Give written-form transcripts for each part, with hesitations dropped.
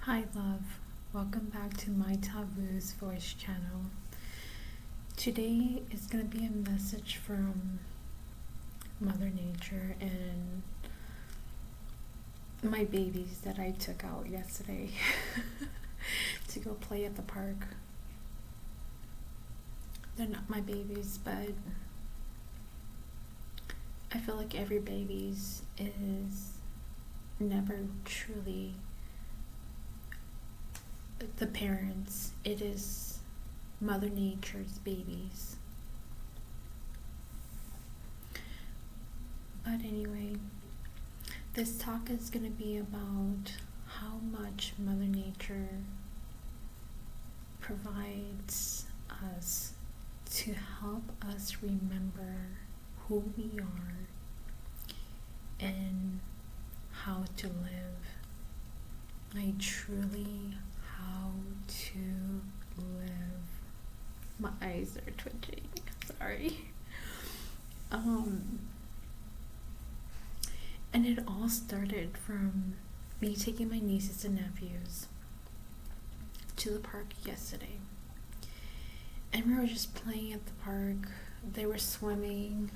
Hi love, welcome back to my Taboos voice channel. Today is going to be a message from Mother Nature and my babies that I took out yesterday to go play at the park. They're not my babies, but I feel like every baby's is never truly the parents. It is Mother Nature's babies. But anyway, this talk is going to be about how much Mother Nature provides us to help us remember who we are and how to live. I truly how to live. My eyes are twitching. Sorry. And it all started from me taking my nieces and nephews to the park yesterday. And we were just playing at the park. They were swimming.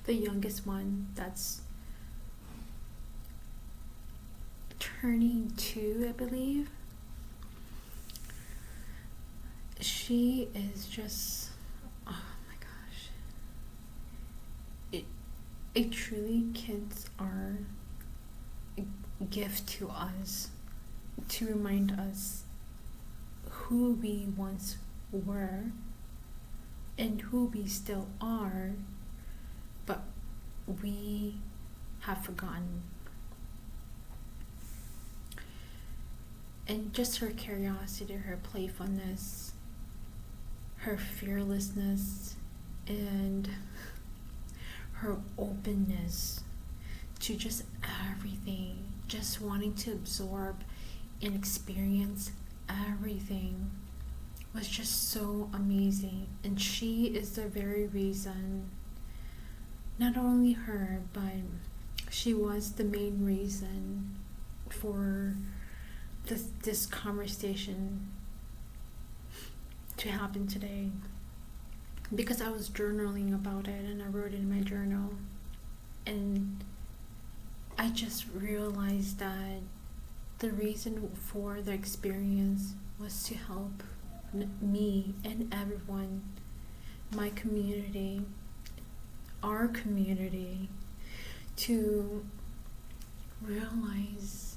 The youngest one, that's turning 2, I believe. She is just, oh my gosh. It truly, kids are a gift to us to remind us who we once were and who we still are, but we have forgotten. And just her curiosity, her playfulness, her fearlessness, and her openness to just everything, just wanting to absorb and experience everything was just so amazing. And she is the very reason, not only her, but she was the main reason for this conversation to happen today, because I was journaling about it and I wrote it in my journal, and I just realized that the reason for the experience was to help me and everyone, my community, our community, to realize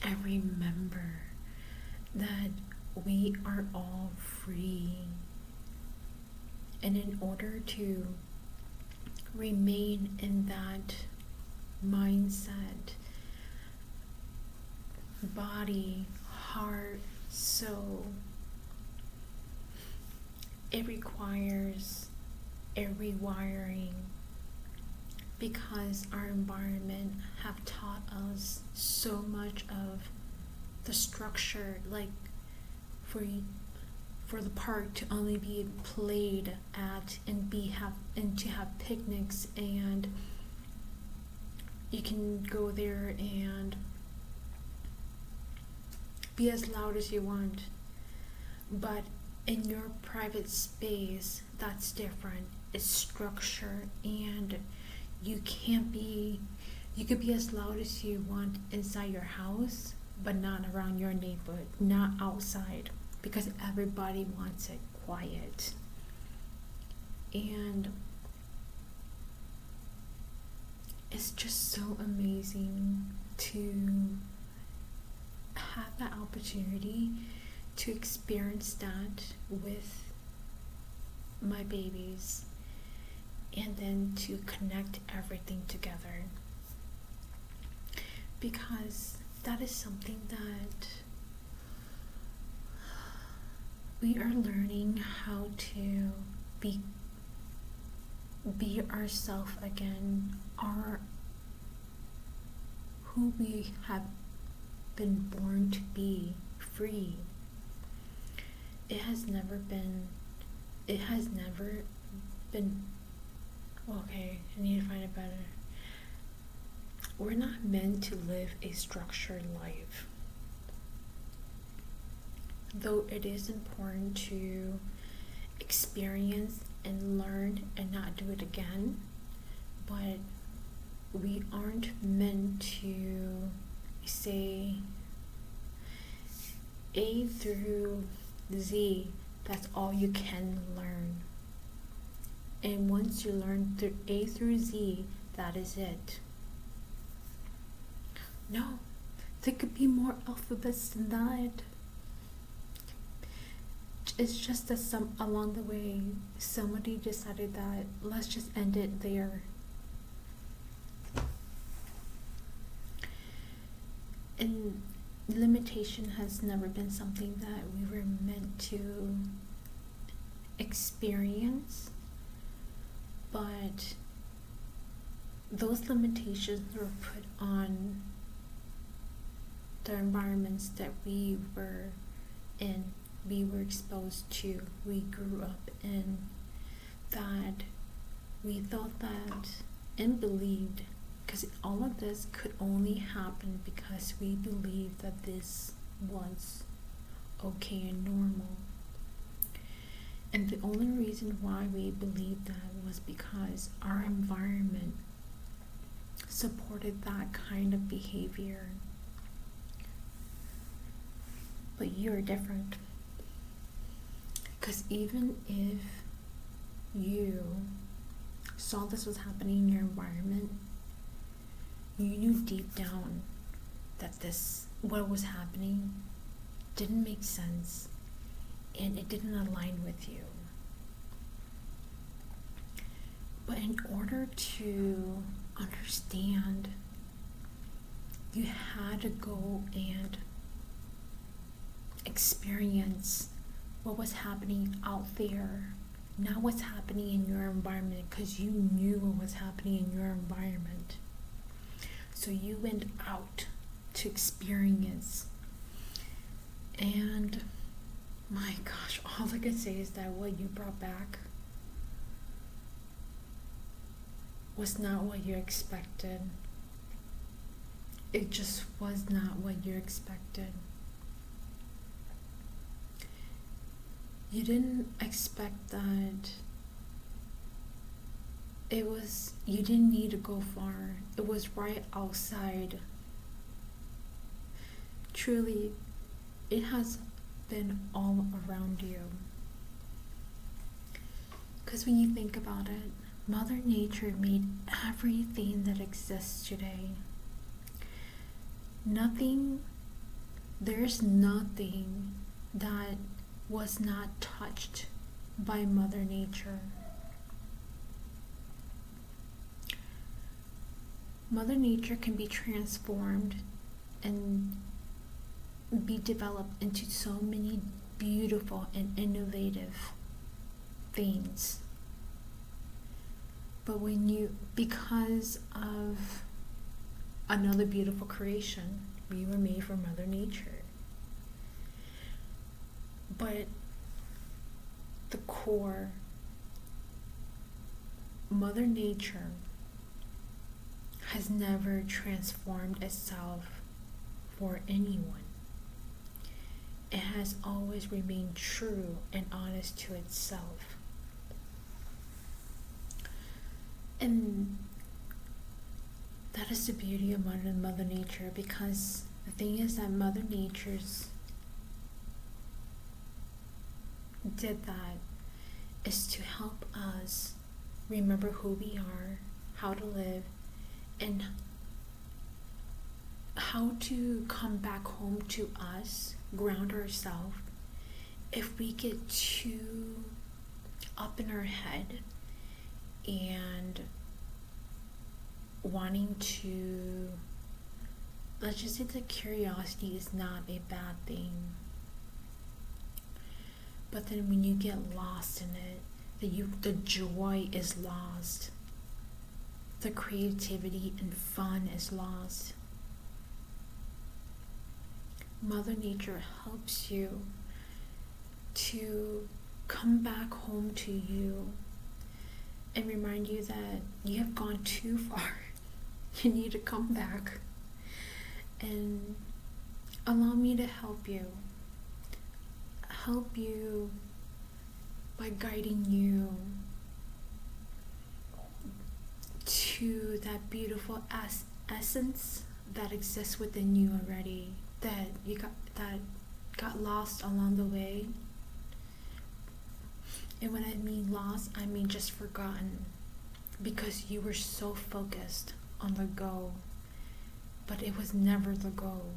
and remember that we are all free. And in order to remain in that mindset, body, heart, soul, it requires a rewiring, because our environment have taught us so much of the structure, like for the park to only be played at and to have picnics, and you can go there and be as loud as you want. But in your private space, that's different. It's structure, and you could be as loud as you want inside your house, but not around your neighborhood, not outside, because everybody wants it quiet. And it's just so amazing to have that opportunity to experience that with my babies, and then to connect everything together, because that is something that we are learning how to be ourselves again, who we have been born to be, free. It has never been okay, I need to find it better. We're not meant to live a structured life. though it is important to experience and learn and not do it again, but we aren't meant to say A through Z, that's all you can learn. And once you learn through A through Z, that is it. No, there could be more alphabets than that. It's just that along the way, somebody decided that let's just end it there. And limitation has never been something that we were meant to experience, but those limitations were put on the environments that we were in, we were exposed to, we grew up in, that we thought that and believed, because all of this could only happen because we believed that this was okay and normal. And the only reason why we believed that was because our environment supported that kind of behavior. But you're different. Because even if you saw this was happening in your environment, you knew deep down that what was happening didn't make sense and it didn't align with you. But in order to understand, you had to go and experience what was happening out there, not what's happening in your environment, because you knew what was happening in your environment. So you went out to experience. And my gosh, all I can say is that what you brought back was not what you expected. It just was not what you expected. You didn't expect that you didn't need to go far. It was right outside. Truly, it has been all around you. Because when you think about it, Mother Nature made everything that exists today. There's nothing that was not touched by Mother Nature. Mother Nature can be transformed and be developed into so many beautiful and innovative things. But because of another beautiful creation, we were made for Mother Nature. But the core, Mother Nature has never transformed itself for anyone. It has always remained true and honest to itself. And that is the beauty of Mother Nature, because the thing is that Mother Nature's did that is to help us remember who we are, how to live, and how to come back home to us, ground ourselves. If we get too up in our head and wanting to, let's just say that curiosity is not a bad thing. But then when you get lost in it, the joy is lost. The creativity and fun is lost. Mother Nature helps you to come back home to you and remind you that you have gone too far. You need to come back and allow me to help you. help you by guiding you to that beautiful essence that exists within you already, that got lost along the way. And when I mean lost, I mean just forgotten, because you were so focused on the goal, but it was never the goal.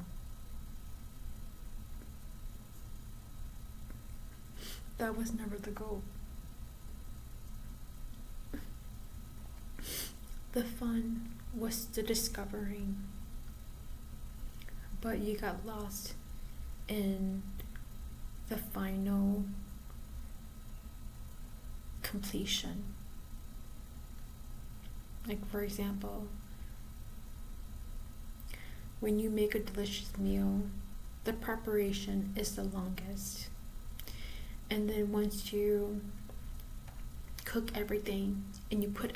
That was never the goal. The fun was the discovering, but you got lost in the final completion. Like, for example, when you make a delicious meal, the preparation is the longest. And then once you cook everything and you put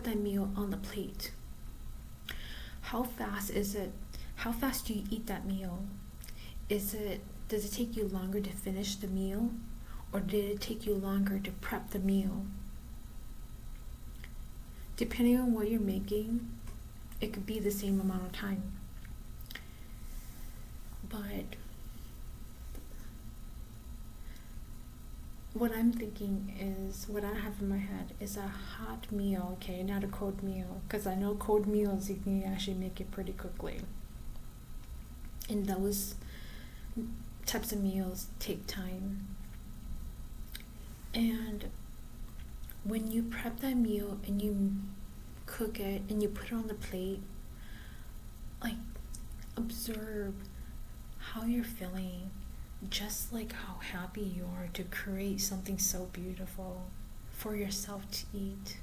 that meal on the plate, how fast is it? How fast do you eat that meal? Does it take you longer to finish the meal, or did it take you longer to prep the meal? Depending on what you're making, it could be the same amount of time. But what I'm thinking is, what I have in my head is a hot meal, okay, not a cold meal, because I know cold meals, you can actually make it pretty quickly. And those types of meals take time. And when you prep that meal and you cook it and you put it on the plate, like, observe how you're feeling, just like how happy you are to create something so beautiful for yourself to eat.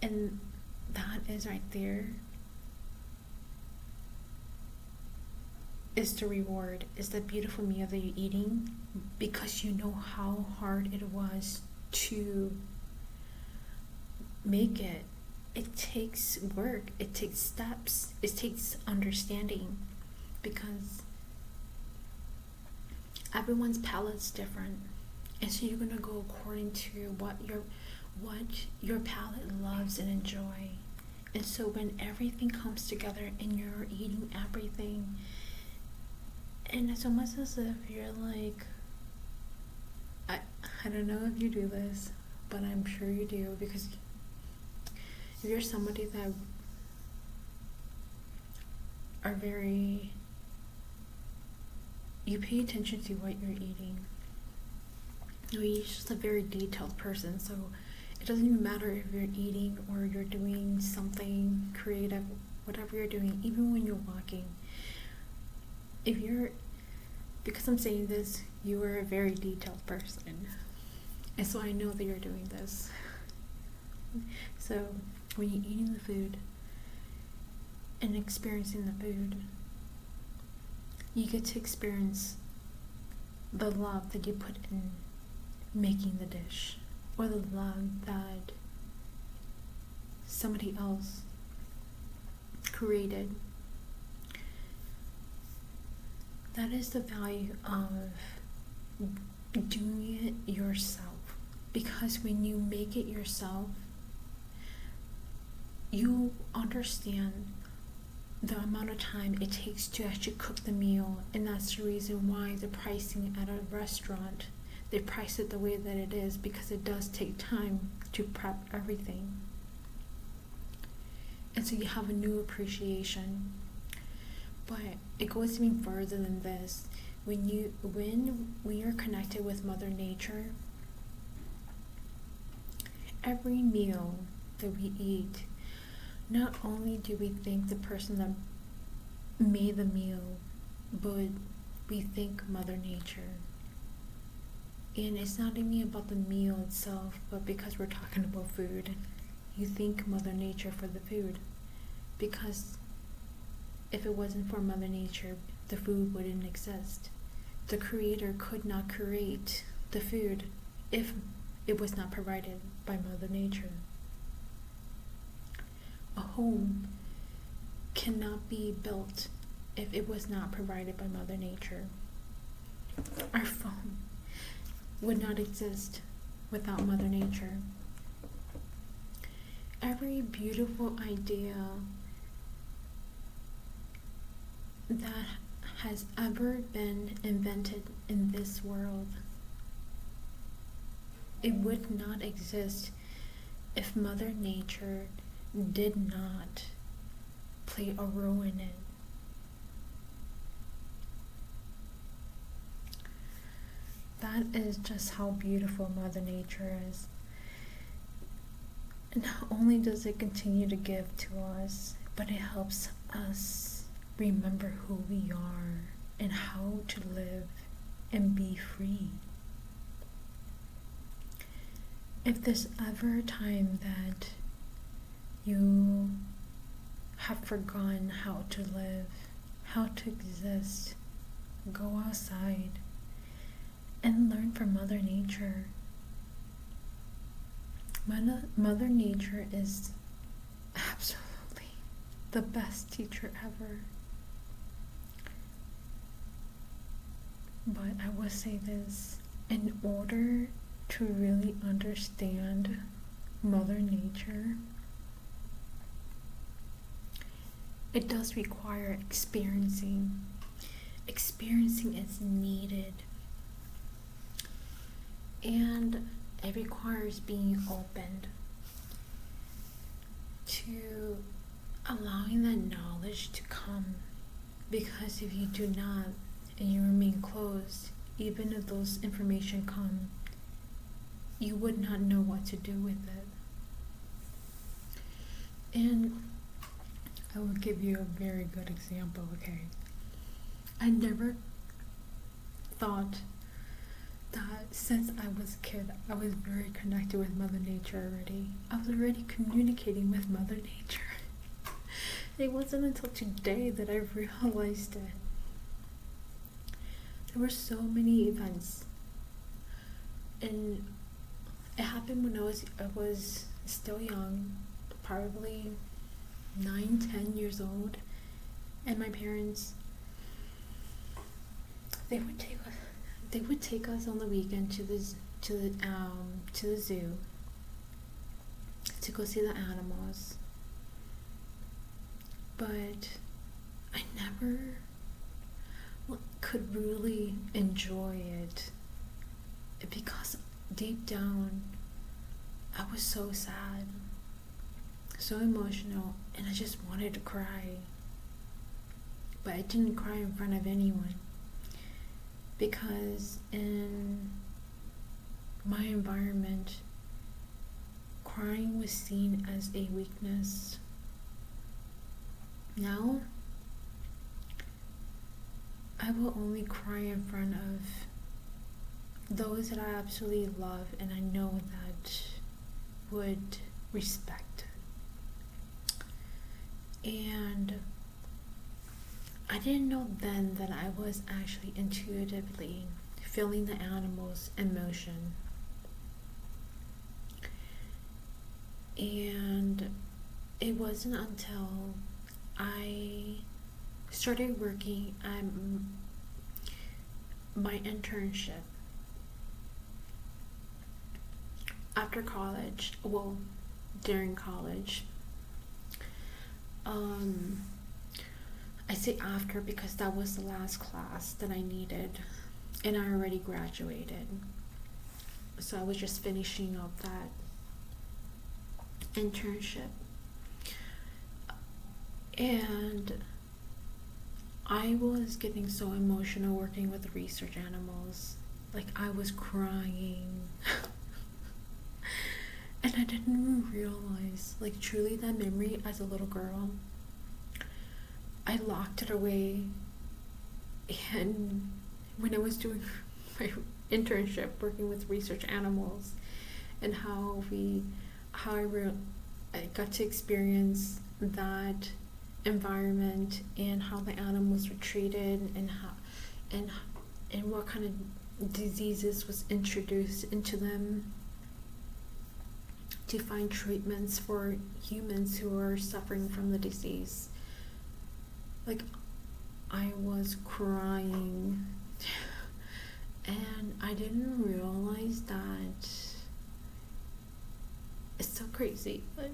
And that is right there is the reward, is the beautiful meal that you're eating, because you know how hard it was to make it. It takes work, it takes steps, it takes understanding, because everyone's palate's different, and so you're gonna go according to what your palate loves and enjoy. And so when everything comes together and you're eating everything, and it's almost as if you're like, I don't know if you do this, but I'm sure you do, because if you're somebody that are very, you pay attention to what you're eating. You're just a very detailed person, so it doesn't even matter if you're eating or you're doing something creative, whatever you're doing, even when you're walking. Because I'm saying this, you are a very detailed person, and so I know that you're doing this. So when you're eating the food and experiencing the food, you get to experience the love that you put in making the dish, or the love that somebody else created. That is the value of doing it yourself, because when you make it yourself, you understand the amount of time it takes to actually cook the meal, and that's the reason why the pricing at a restaurant, they price it the way that it is, because it does take time to prep everything. And so you have a new appreciation. But it goes even further than this. When we are connected with Mother Nature, every meal that we eat, not only do we thank the person that made the meal, but we thank Mother Nature. And it's not even about the meal itself, but because we're talking about food, you thank Mother Nature for the food. Because if it wasn't for Mother Nature, the food wouldn't exist. The Creator could not create the food if it was not provided by Mother Nature. A home cannot be built if it was not provided by Mother Nature. Our phone would not exist without Mother Nature. Every beautiful idea that has ever been invented in this world, it would not exist if Mother Nature did not play a role in it. That is just how beautiful Mother Nature is. Not only does it continue to give to us, but it helps us remember who we are and how to live and be free. If there's ever a time that you have forgotten how to live, how to exist, go outside and learn from Mother Nature. Mother Nature is absolutely the best teacher ever. But I will say this, in order to really understand Mother Nature, it does require experiencing. Experiencing is needed. And it requires being opened to allowing that knowledge to come. Because if you do not and you remain closed, even if those information come, you would not know what to do with it. And I will give you a very good example, okay? I never thought that since I was a kid, I was very connected with Mother Nature already. I was already communicating with Mother Nature. It wasn't until today that I realized it. There were so many events, and it happened when I was still young, probably 9-10 years old, and my parents, they would take us on the weekend to the zoo to go see the animals. But I never could really enjoy it because deep down I was so sad, so emotional, and I just wanted to cry. But I didn't cry in front of anyone, because in my environment, crying was seen as a weakness. Now, I will only cry in front of those that I absolutely love and I know that would respect. And I didn't know then that I was actually intuitively feeling the animal's emotion. And it wasn't until I started working at my internship after college, well, during college. I say after because that was the last class that I needed, and I already graduated. So I was just finishing up that internship. And I was getting so emotional working with research animals. Like, I was crying. And I didn't even realize, like, truly that memory as a little girl, I locked it away. And when I was doing my internship working with research animals, and how I got to experience that environment and how the animals were treated, and what kind of diseases was introduced into them to find treatments for humans who are suffering from the disease. Like, I was crying. And I didn't realize that it's so crazy, but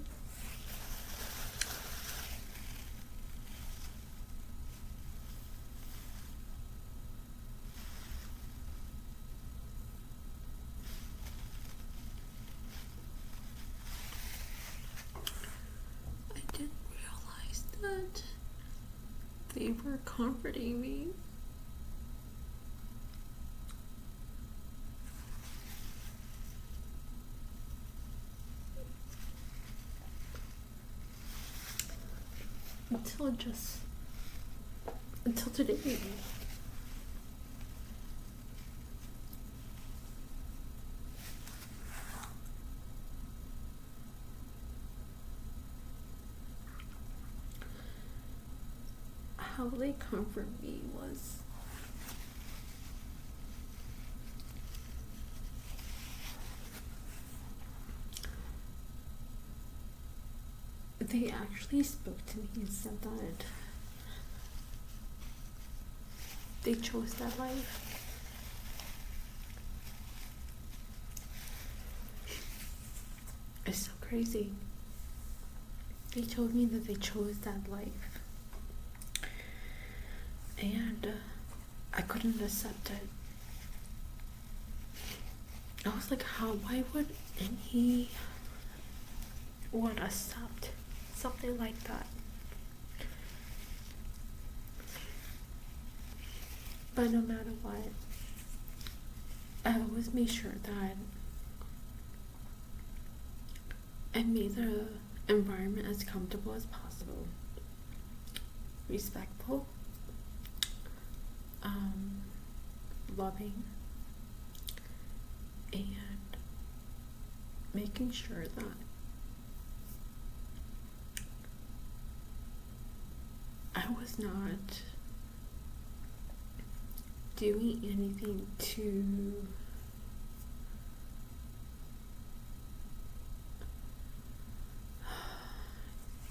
I didn't realize that they were comforting me. Until today. How they comfort me was they actually spoke to me and said that they chose that life. It's so crazy. They told me that they chose that life. And I couldn't accept it. I was like, why would anyone accept something like that? But no matter what, I always made sure that I made the environment as comfortable as possible, respectful, loving, and making sure that I was not doing anything to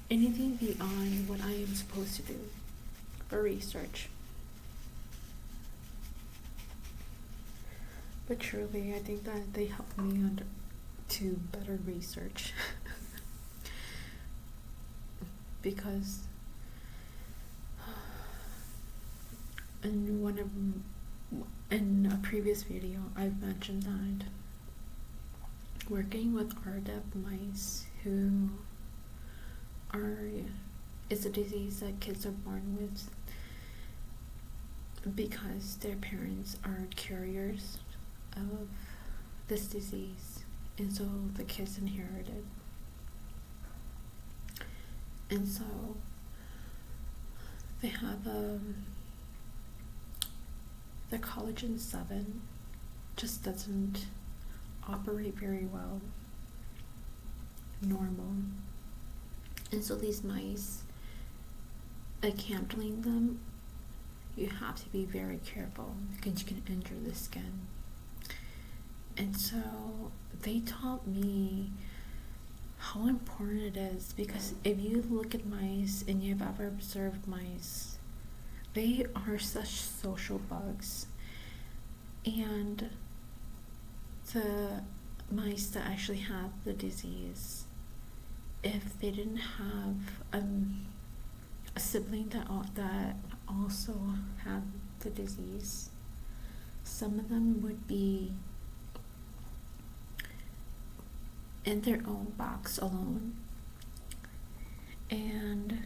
anything beyond what I am supposed to do for research. But truly, I think that they helped me to better research. Because in a previous video, I've mentioned that working with RDEP mice who is a disease that kids are born with because their parents are carriers of this disease, and so the kids inherit it. And so they have the collagen 7 just doesn't operate very well normal. And so these mice, like handling them, you have to be very careful because you can injure the skin. And so they taught me how important it is, because if you look at mice and you've ever observed mice, they are such social bugs. And the mice that actually have the disease, if they didn't have a sibling that also had the disease, some of them would be in their own box alone. And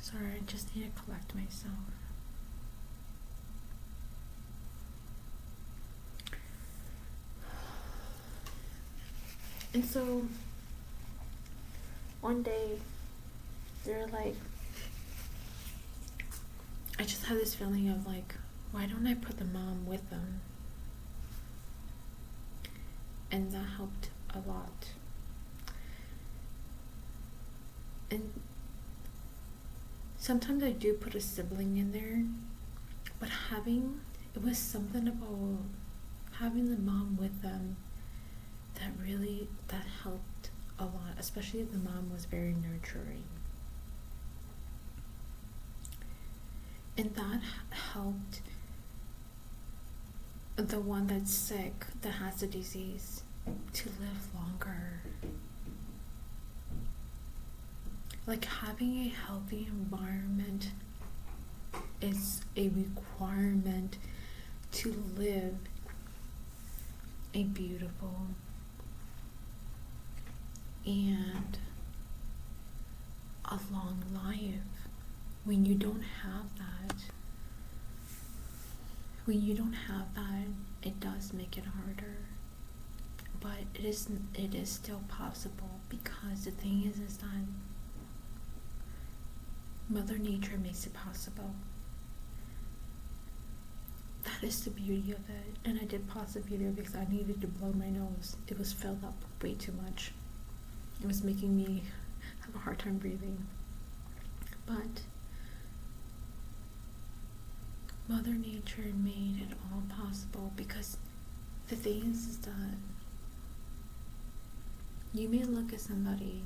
sorry, I just need to collect myself. And so one day they're like, I just had this feeling of like, why don't I put the mom with them? And that helped a lot. And sometimes I do put a sibling in there, but it was something about having the mom with them that helped a lot, especially if the mom was very nurturing. And that helped the one that's sick, that has the disease, to live longer. Like, having a healthy environment is a requirement to live a beautiful and a long life. When you don't have that, it does make it harder. But it is still possible, because the thing is that Mother Nature makes it possible. That is the beauty of it. And I did pause the video because I needed to blow my nose. It was filled up way too much. It was making me have a hard time breathing. But Mother Nature made it all possible, because the thing is that you may look at somebody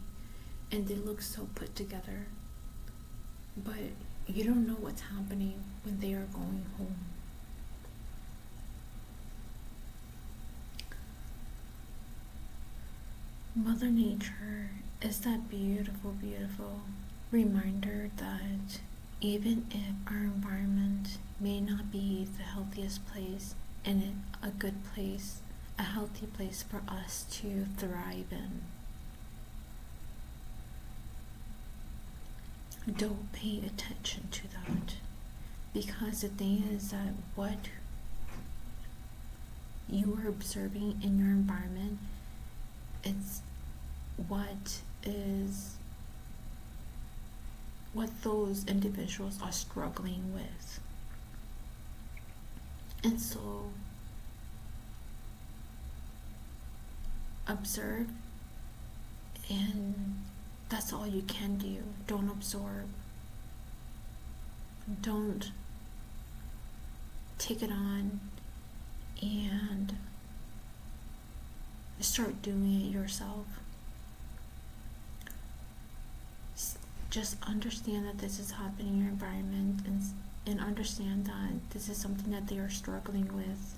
and they look so put together, but you don't know what's happening when they are going home. Mother Nature is that beautiful, beautiful reminder that even if our environment may not be the healthiest place and a good place, a healthy place for us to thrive in, don't pay attention to that. Because the thing is that what you are observing in your environment, it's what those individuals are struggling with. And so observe, and that's all you can do. Don't absorb. Don't take it on and start doing it yourself. Just understand that this is happening in your environment, and understand that this is something that they are struggling with.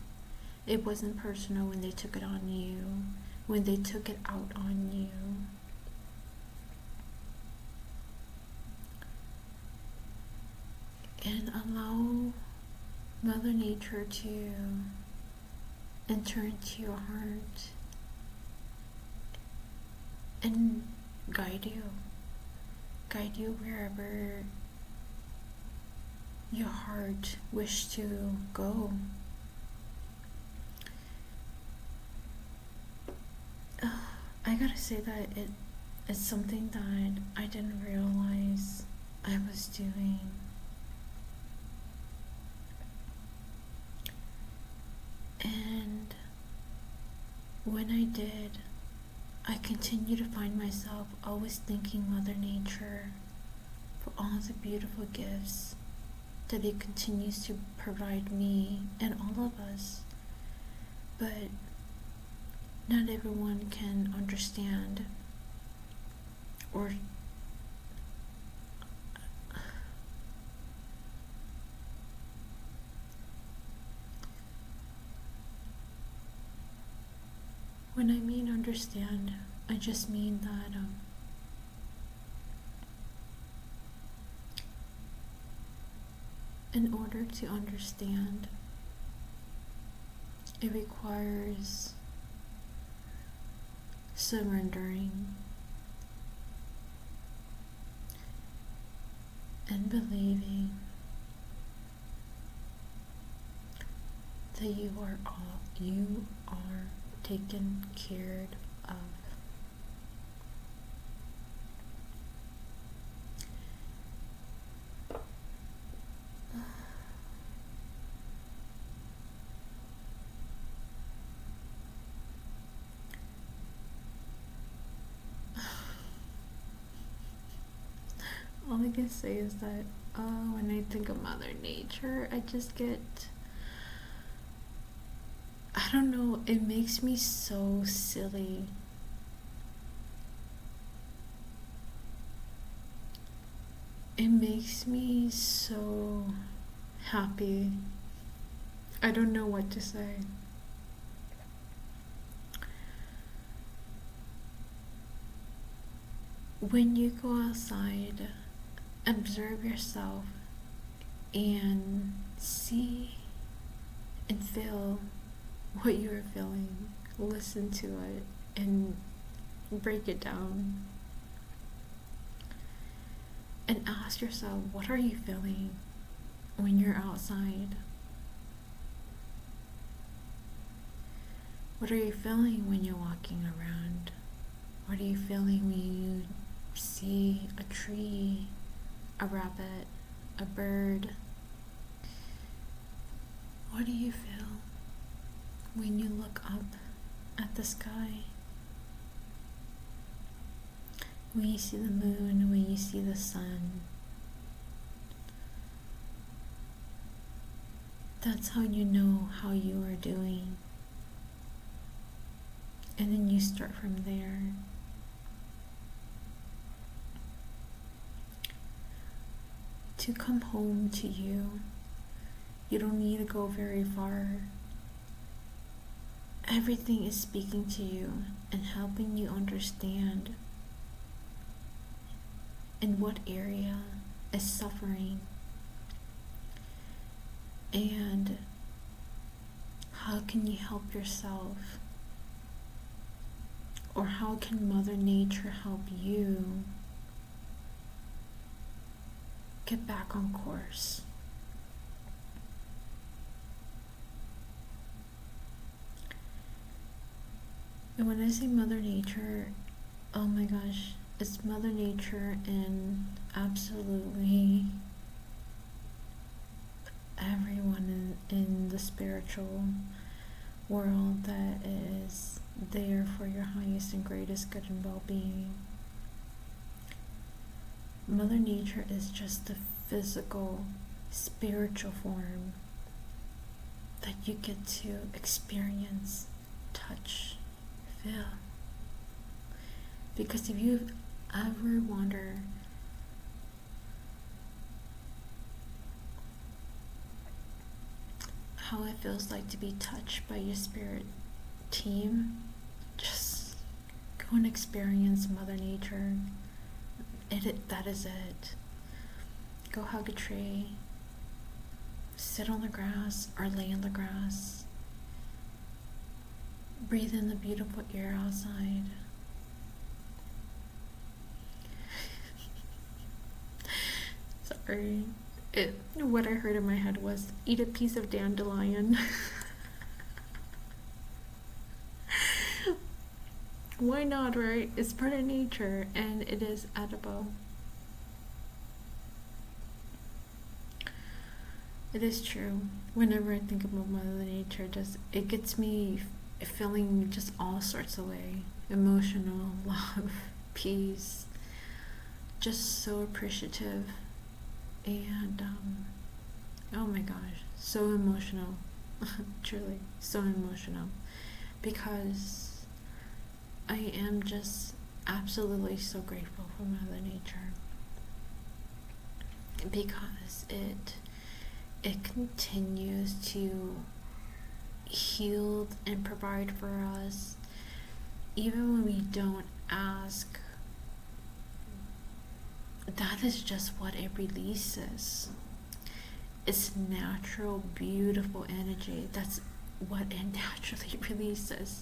It wasn't personal when they took it on you, when they took it out on you. And allow Mother Nature to enter into your heart and guide you wherever your heart wishes to go. I gotta say that it's something that I didn't realize I was doing. And when I did, I continue to find myself always thanking Mother Nature for all the beautiful gifts that it continues to provide me and all of us. But not everyone can understand or when I mean understand, I just mean that in order to understand, it requires surrendering and believing that you are taken care of. All I can say is that when I think of Mother Nature, I just get, I don't know, it makes me so silly. It makes me so happy. I don't know what to say. When you go outside, observe yourself and see and feel what you're feeling. Listen to it and break it down. And ask yourself, what are you feeling when you're outside? What are you feeling when you're walking around? What are you feeling when you see a tree, a rabbit, a bird? What do you feel when you look up at the sky? When you see the moon, when you see the sun? That's how you know how you are doing. And then you start from there. To come home to you, you don't need to go very far. Everything is speaking to you and helping you understand in what area is suffering and how can you help yourself, or how can Mother Nature help you get back on course. And when I say Mother Nature, oh my gosh, it's Mother Nature and absolutely everyone in the spiritual world that is there for your highest and greatest good and well-being. Mother Nature is just the physical, spiritual form that you get to experience, touch, feel. Because if you ever wonder how it feels like to be touched by your spirit team, just go and experience Mother Nature. That is it. Go hug a tree, sit on the grass or lay in the grass, breathe in the beautiful air outside. Sorry. What I heard in my head was, eat a piece of dandelion. Why not, right? It's part of nature and it is edible. It is true. Whenever I think about Mother Nature, it gets me feeling just all sorts of way. Emotional, love, peace. Just so appreciative. And oh my gosh, so emotional. Truly, so emotional. Because I am just absolutely so grateful for Mother Nature. Because it continues to heal and provide for us even when we don't ask. That is just what it releases. It's natural, beautiful energy. That's what it naturally releases.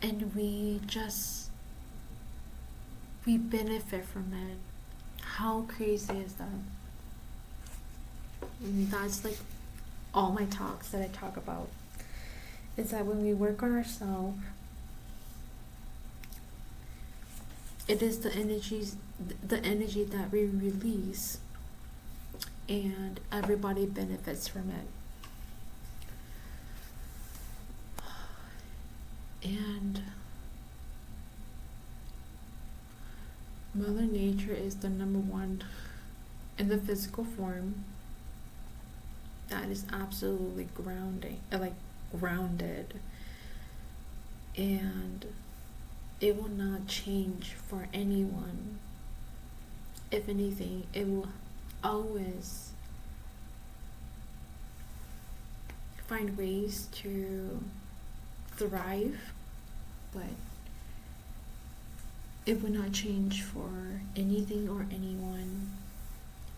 And we benefit from it. How crazy is that? And that's like all my talks that I talk about. Is that when we work on ourselves, it is the energy that we release, and everybody benefits from it. And Mother Nature is the number one in the physical form that is absolutely grounded, and it will not change for anyone. if anything, it will always find ways to thrive, but it would not change for anything or anyone,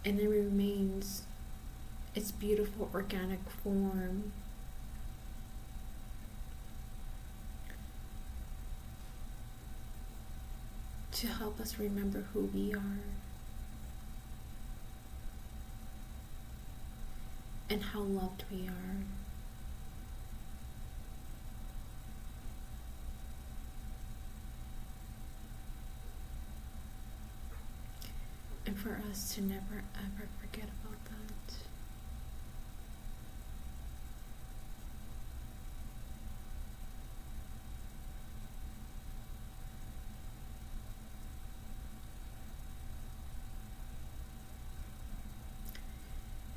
and it remains its beautiful organic form. To help us remember who we are and how loved we are. And for us to never ever forget about that.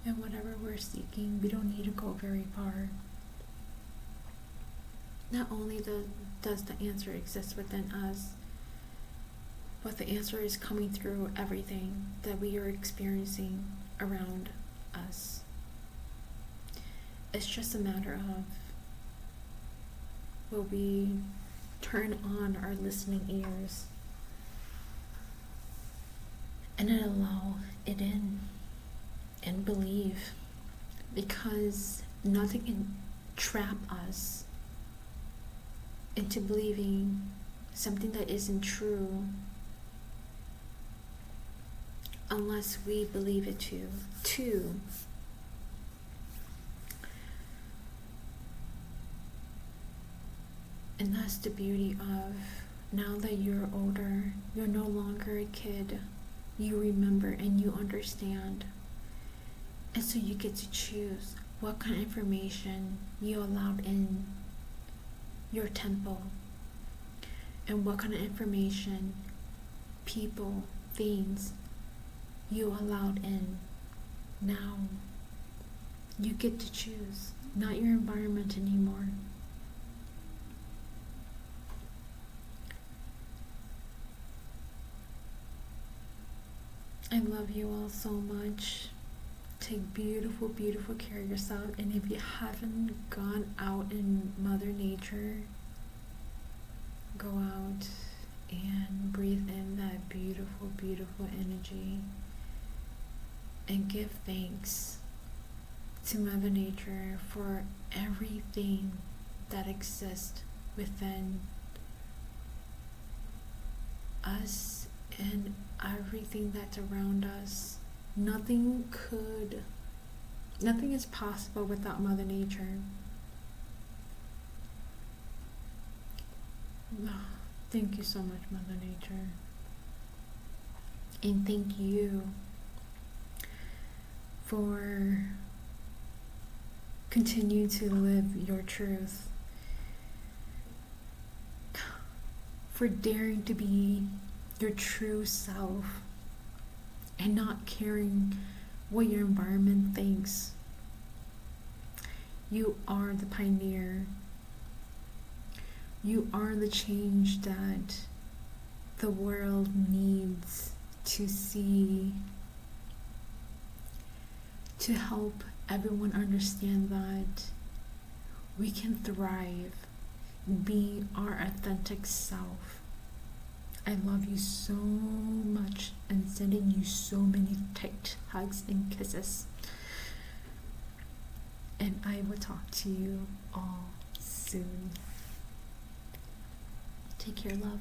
And whatever we're seeking, we don't need to go very far. Not only does the answer exist within us, but the answer is coming through everything that we are experiencing around us. It's just a matter of, will we turn on our listening ears and then allow it in and believe, because nothing can trap us into believing something that isn't true unless we believe it too. And that's the beauty of, now that you're older, you're no longer a kid. You remember and you understand. And so you get to choose what kind of information you allowed in your temple, and what kind of information, people, things you allowed in. Now you get to choose, not your environment anymore. I love you all so much. Take beautiful, beautiful care of yourself. And if you haven't gone out in Mother Nature, go out and breathe in that beautiful, beautiful energy. And give thanks to Mother Nature for everything that exists within us and everything that's around us. Nothing is possible without Mother Nature. Thank you so much, Mother Nature. And thank you for continuing to live your truth. For daring to be your true self and not caring what your environment thinks. You are the pioneer. You are the change that the world needs to see, to help everyone understand that we can thrive being our authentic self. I love you so much and sending you so many tight hugs and kisses. And I will talk to you all soon. Take care, love.